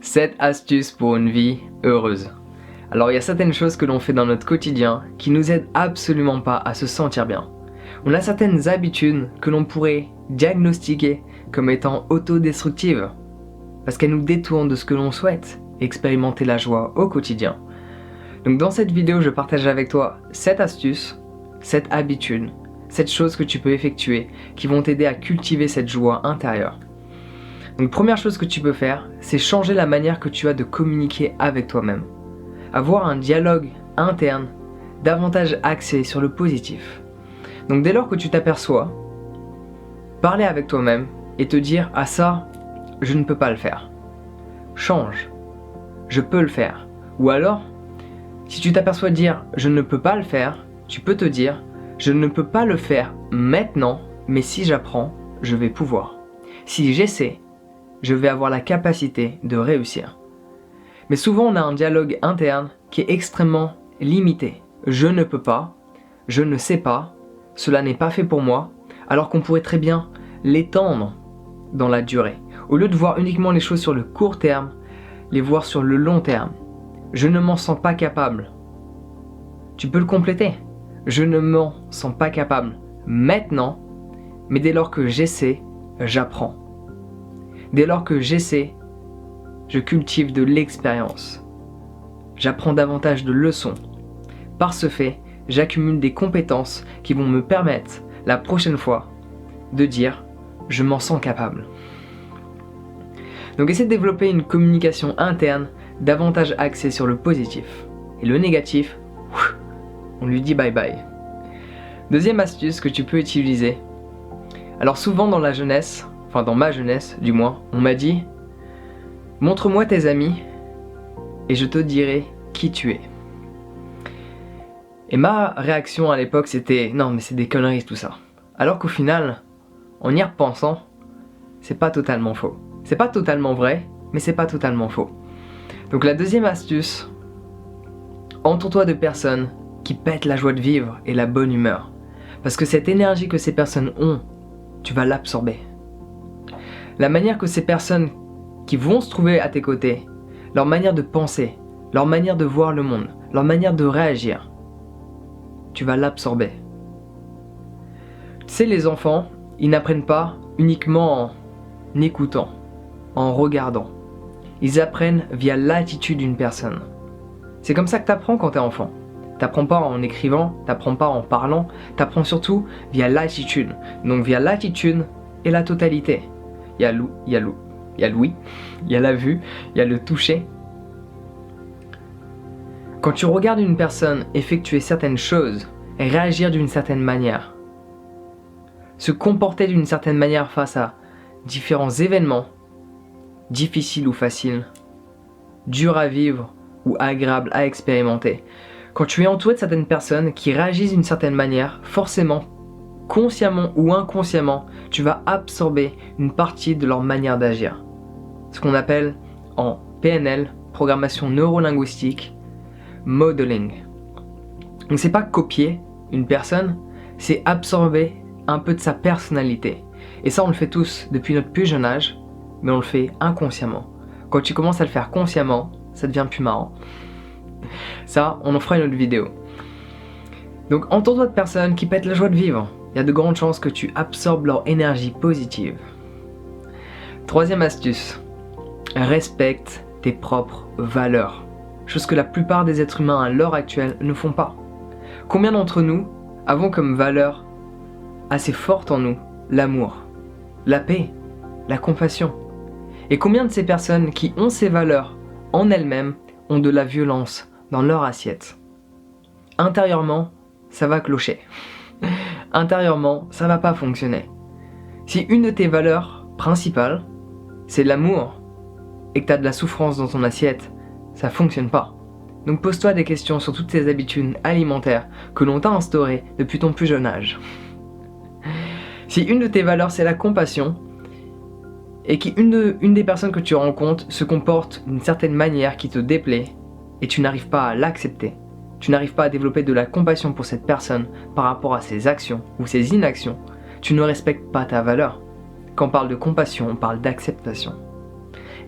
7 astuces pour une vie heureuse. Alors il y a certaines choses que l'on fait dans notre quotidien qui nous aident absolument pas à se sentir bien. On a certaines habitudes que l'on pourrait diagnostiquer comme étant autodestructives parce qu'elles nous détournent de ce que l'on souhaite, expérimenter la joie au quotidien. Donc dans cette vidéo, je partage avec toi 7 astuces, 7 habitudes, 7 choses que tu peux effectuer qui vont t'aider à cultiver cette joie intérieure. Donc première chose que tu peux faire, c'est changer la manière que tu as de communiquer avec toi-même. Avoir un dialogue interne davantage axé sur le positif. Donc dès lors que tu t'aperçois, parler avec toi-même et te dire « Ah ça, je ne peux pas le faire ». Change. Je peux le faire. Ou alors, si tu t'aperçois dire « Je ne peux pas le faire », tu peux te dire « Je ne peux pas le faire maintenant, mais si j'apprends, je vais pouvoir. Si j'essaie, je vais avoir la capacité de réussir. » Mais souvent on a un dialogue interne qui est extrêmement limité. Je ne peux pas, je ne sais pas, cela n'est pas fait pour moi, alors qu'on pourrait très bien l'étendre dans la durée. Au lieu de voir uniquement les choses sur le court terme, les voir sur le long terme. Je ne m'en sens pas capable. Tu peux le compléter. Je ne m'en sens pas capable maintenant, mais dès lors que j'essaie, j'apprends. Dès lors que j'essaie, je cultive de l'expérience. J'apprends davantage de leçons. Par ce fait, j'accumule des compétences qui vont me permettre, la prochaine fois, de dire « je m'en sens capable ». Donc essaie de développer une communication interne davantage axée sur le positif. Et le négatif, on lui dit bye bye. Deuxième astuce que tu peux utiliser. Alors souvent dans la jeunesse, enfin dans ma jeunesse du moins, on m'a dit « Montre-moi tes amis et je te dirai qui tu es ». Et ma réaction à l'époque c'était « Non mais c'est des conneries tout ça ». Alors qu'au final, en y repensant, c'est pas totalement faux. C'est pas totalement vrai, mais c'est pas totalement faux. Donc la deuxième astuce, entoure-toi de personnes qui pètent la joie de vivre et la bonne humeur. Parce que cette énergie que ces personnes ont, tu vas l'absorber. La manière que ces personnes qui vont se trouver à tes côtés, leur manière de penser, leur manière de voir le monde, leur manière de réagir, tu vas l'absorber. Tu sais, les enfants, ils n'apprennent pas uniquement en écoutant, en regardant. Ils apprennent via l'attitude d'une personne. C'est comme ça que tu apprends quand tu es enfant. T'apprends pas en écrivant, t'apprends pas en parlant, t'apprends surtout via l'attitude. Donc via l'attitude et la totalité. Il y a l'ouïe, il y a la vue, il y a le toucher. Quand tu regardes une personne effectuer certaines choses et réagir d'une certaine manière, se comporter d'une certaine manière face à différents événements, difficiles ou faciles, durs à vivre ou agréables à expérimenter, quand tu es entouré de certaines personnes qui réagissent d'une certaine manière, forcément, consciemment ou inconsciemment, tu vas absorber une partie de leur manière d'agir. Ce qu'on appelle en PNL, programmation neurolinguistique, modeling. Donc c'est pas copier une personne, c'est absorber un peu de sa personnalité. Et ça on le fait tous depuis notre plus jeune âge, mais on le fait inconsciemment. Quand tu commences à le faire consciemment, ça devient plus marrant. Ça, on en fera une autre vidéo. Donc entoure-toi de personnes qui pètent la joie de vivre. Il y a de grandes chances que tu absorbes leur énergie positive. Troisième astuce, respecte tes propres valeurs. Chose que la plupart des êtres humains à l'heure actuelle ne font pas. Combien d'entre nous avons comme valeur assez forte en nous l'amour, la paix, la compassion? Et combien de ces personnes qui ont ces valeurs en elles-mêmes ont de la violence dans leur assiette? Intérieurement, ça va clocher. Intérieurement, ça va pas fonctionner. Si une de tes valeurs principales, c'est l'amour, et que tu as de la souffrance dans ton assiette, ça fonctionne pas. Donc pose-toi des questions sur toutes ces habitudes alimentaires que l'on t'a instaurées depuis ton plus jeune âge. Si une de tes valeurs c'est la compassion, et qu'une des personnes que tu rencontres se comporte d'une certaine manière qui te déplaît, et tu n'arrives pas à l'accepter, tu n'arrives pas à développer de la compassion pour cette personne par rapport à ses actions ou ses inactions, tu ne respectes pas ta valeur. Quand on parle de compassion, on parle d'acceptation.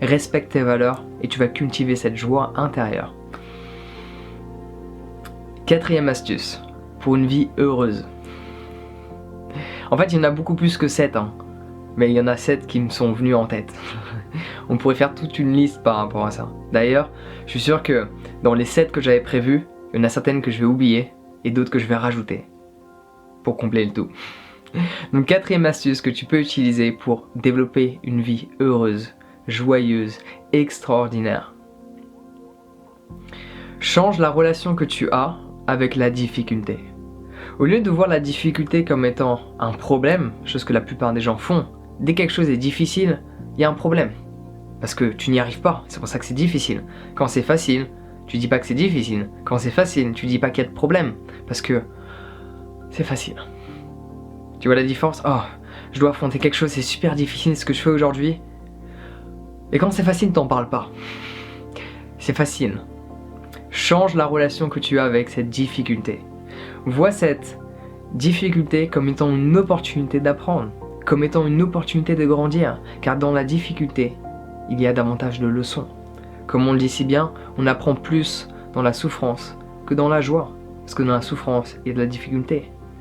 Respecte tes valeurs et tu vas cultiver cette joie intérieure. 4e astuce, pour une vie heureuse. En fait, il y en a beaucoup plus que 7, mais il y en a 7 qui me sont venus en tête. On pourrait faire toute une liste par rapport à ça. D'ailleurs, je suis sûr que dans les 7 que j'avais prévus, il y en a certaines que je vais oublier et d'autres que je vais rajouter pour combler le tout. Donc 4e astuce que tu peux utiliser pour développer une vie heureuse, joyeuse, extraordinaire. Change la relation que tu as avec la difficulté. Au lieu de voir la difficulté comme étant un problème, chose que la plupart des gens font, dès que quelque chose est difficile, il y a un problème. Parce que tu n'y arrives pas, c'est pour ça que c'est difficile. Quand c'est facile, tu dis pas que c'est difficile. Quand c'est facile, tu dis pas qu'il y a de problème. Parce que c'est facile. Tu vois la différence? Oh, je dois affronter quelque chose, c'est super difficile ce que je fais aujourd'hui. Et quand c'est facile, t'en parles pas. C'est facile. Change la relation que tu as avec cette difficulté. Vois cette difficulté comme étant une opportunité d'apprendre, comme étant une opportunité de grandir, car dans la difficulté, il y a davantage de leçons. Comme on le dit si bien, on apprend plus dans la souffrance que dans la joie, parce que dans la souffrance, il y a de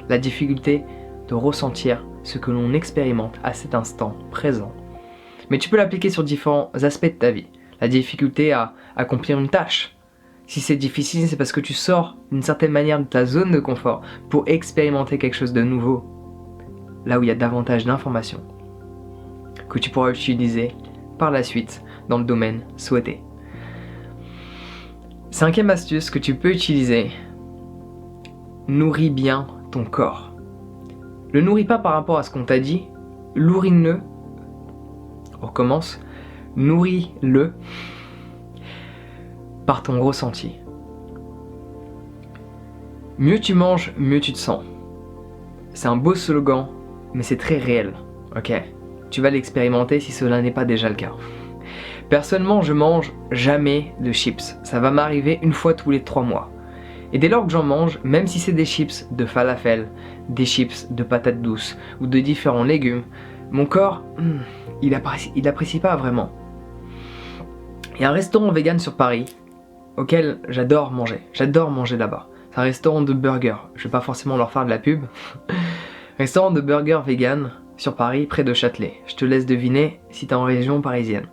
la difficulté de ressentir ce que l'on expérimente à cet instant présent. Mais tu peux l'appliquer sur différents aspects de ta vie. La difficulté à accomplir une tâche. Si c'est difficile, c'est parce que tu sors d'une certaine manière de ta zone de confort pour expérimenter quelque chose de nouveau. Là où il y a davantage d'informations que tu pourras utiliser par la suite dans le domaine souhaité. 5e astuce que tu peux utiliser, nourris bien ton corps. Le nourris pas par rapport à ce qu'on t'a dit, nourris-le, on recommence, nourris-le par ton ressenti. Mieux tu manges, mieux tu te sens. C'est un beau slogan, mais c'est très réel, ok? Tu vas l'expérimenter si cela n'est pas déjà le cas. Personnellement, je mange jamais de chips. Ça va m'arriver une fois tous les 3 mois. Et dès lors que j'en mange, même si c'est des chips de falafel, des chips de patates douces ou de différents légumes, mon corps, il apprécie pas vraiment. Il y a un restaurant vegan sur Paris auquel j'adore manger. J'adore manger là-bas. C'est un restaurant de burgers. Je vais pas forcément leur faire de la pub. Restaurant de burgers vegan sur Paris, près de Châtelet. Je te laisse deviner si t'es en région parisienne.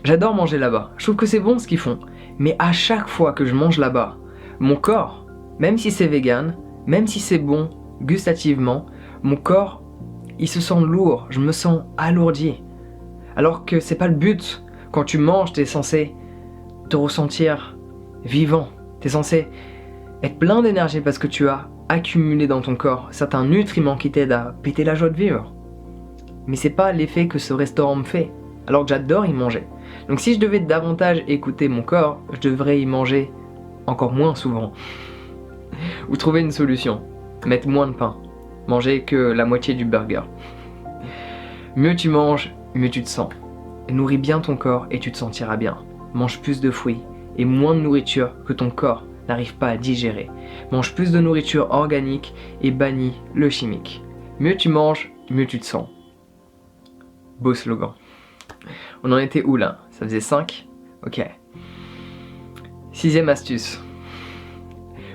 J'adore manger là-bas. Je trouve que c'est bon ce qu'ils font. Mais à chaque fois que je mange là-bas, mon corps, même si c'est vegan, même si c'est bon gustativement, mon corps, il se sent lourd. Je me sens alourdi. Alors que c'est pas le but. Quand tu manges, t'es censé te ressentir vivant. T'es censé être plein d'énergie parce que tu as accumulé dans ton corps certains nutriments qui t'aident à péter la joie de vivre. Mais c'est pas l'effet que ce restaurant me fait, alors que j'adore y manger. Donc si je devais davantage écouter mon corps, je devrais y manger encore moins souvent. Ou trouver une solution, mettre moins de pain, manger que la moitié du burger. Mieux tu manges, mieux tu te sens. Nourris bien ton corps et tu te sentiras bien. Mange plus de fruits et moins de nourriture que ton corps n'arrive pas à digérer. Mange plus de nourriture organique et bannis le chimique. Mieux tu manges, mieux tu te sens. Beau slogan. On en était où là? Ça faisait 5? Ok. 6e astuce.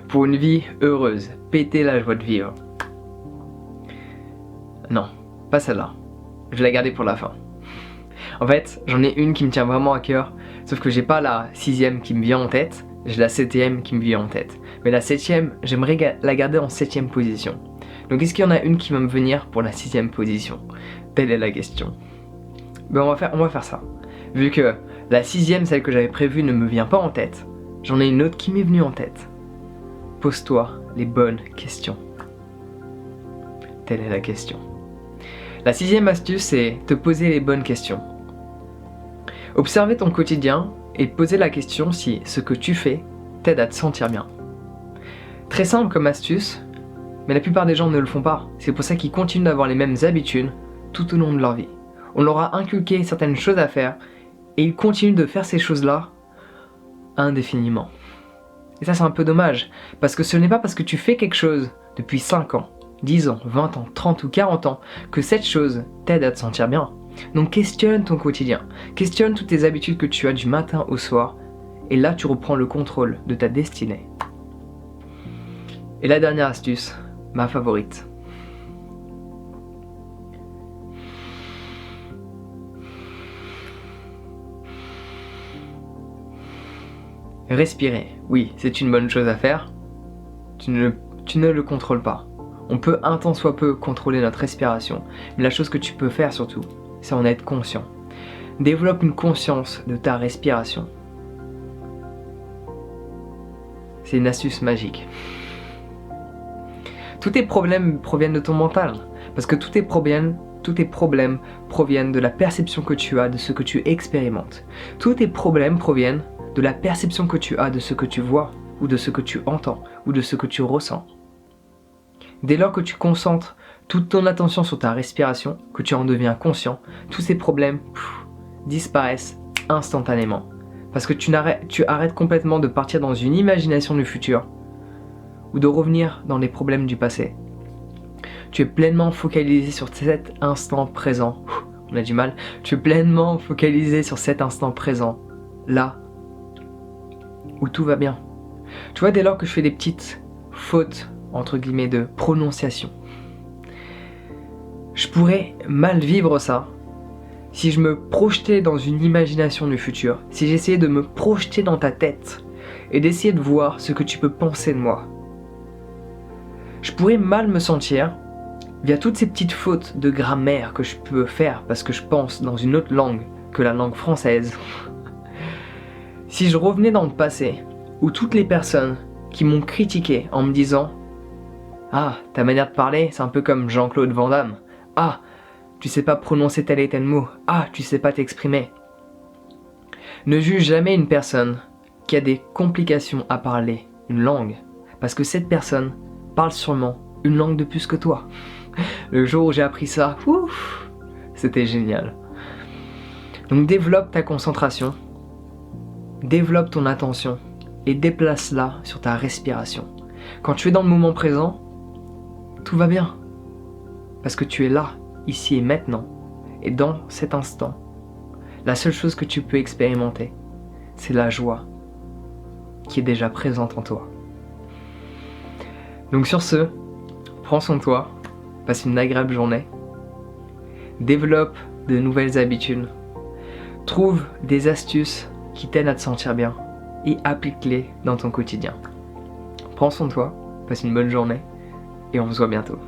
Pour une vie heureuse, péter la joie de vivre. Non, pas celle-là. Je vais la garder pour la fin. En fait, j'en ai une qui me tient vraiment à cœur, sauf que j'ai pas la 6e qui me vient en tête, j'ai la 7e qui me vient en tête. Mais la 7e, j'aimerais la garder en 7e position. Donc est-ce qu'il y en a une qui va me venir pour la 6e position? Telle est la question. Ben on va faire ça. Vu que la 6e, celle que j'avais prévue, ne me vient pas en tête, j'en ai une autre qui m'est venue en tête. Pose-toi les bonnes questions. Telle est la question. La 6e astuce, c'est te poser les bonnes questions. Observer ton quotidien et te poser la question si ce que tu fais t'aide à te sentir bien. Très simple comme astuce, mais la plupart des gens ne le font pas. C'est pour ça qu'ils continuent d'avoir les mêmes habitudes tout au long de leur vie. On leur a inculqué certaines choses à faire et ils continuent de faire ces choses-là indéfiniment. Et ça c'est un peu dommage, parce que ce n'est pas parce que tu fais quelque chose depuis 5 ans 10 ans, 20 ans, 30 ou 40 ans que cette chose t'aide à te sentir bien. Donc questionne ton quotidien, questionne toutes tes habitudes que tu as du matin au soir, et là tu reprends le contrôle de ta destinée. Et la dernière astuce, ma favorite. Respirer, oui, c'est une bonne chose à faire. Tu ne le contrôles pas. On peut un tant soit peu contrôler notre respiration, mais la chose que tu peux faire surtout, c'est en être conscient. Développe une conscience de ta respiration. C'est une astuce magique. Tous tes problèmes proviennent de ton mental, parce que tous tes problèmes proviennent de la perception que tu as de ce que tu expérimentes. Tous tes problèmes proviennent de la perception que tu as de ce que tu vois, ou de ce que tu entends, ou de ce que tu ressens. Dès lors que tu concentres toute ton attention sur ta respiration, que tu en deviens conscient, tous ces problèmes disparaissent instantanément. Parce que tu arrêtes complètement de partir dans une imagination du futur, ou de revenir dans les problèmes du passé. Tu es pleinement focalisé sur cet instant présent. On a du mal. Tu es pleinement focalisé sur cet instant présent, là où tout va bien. Tu vois, dès lors que je fais des petites fautes, entre guillemets, de prononciation, je pourrais mal vivre ça si je me projetais dans une imagination du futur, si j'essayais de me projeter dans ta tête et d'essayer de voir ce que tu peux penser de moi. Je pourrais mal me sentir via toutes ces petites fautes de grammaire que je peux faire parce que je pense dans une autre langue que la langue française. Si je revenais dans le passé, où toutes les personnes qui m'ont critiqué en me disant « Ah, ta manière de parler, c'est un peu comme Jean-Claude Van Damme. Ah, tu sais pas prononcer tel et tel mot. Ah, tu sais pas t'exprimer. » Ne juge jamais une personne qui a des complications à parler une langue, parce que cette personne parle sûrement une langue de plus que toi. Le jour où j'ai appris ça, c'était génial. Donc développe ta concentration, développe ton attention et déplace-la sur ta respiration. Quand tu es dans le moment présent, tout va bien. Parce que tu es là, ici et maintenant. Et dans cet instant, la seule chose que tu peux expérimenter, c'est la joie qui est déjà présente en toi. Donc sur ce, prends soin de toi, passe une agréable journée, développe de nouvelles habitudes, trouve des astuces qui t'aident à te sentir bien et applique-les dans ton quotidien. Prends soin de toi, passe une bonne journée et on se voit bientôt.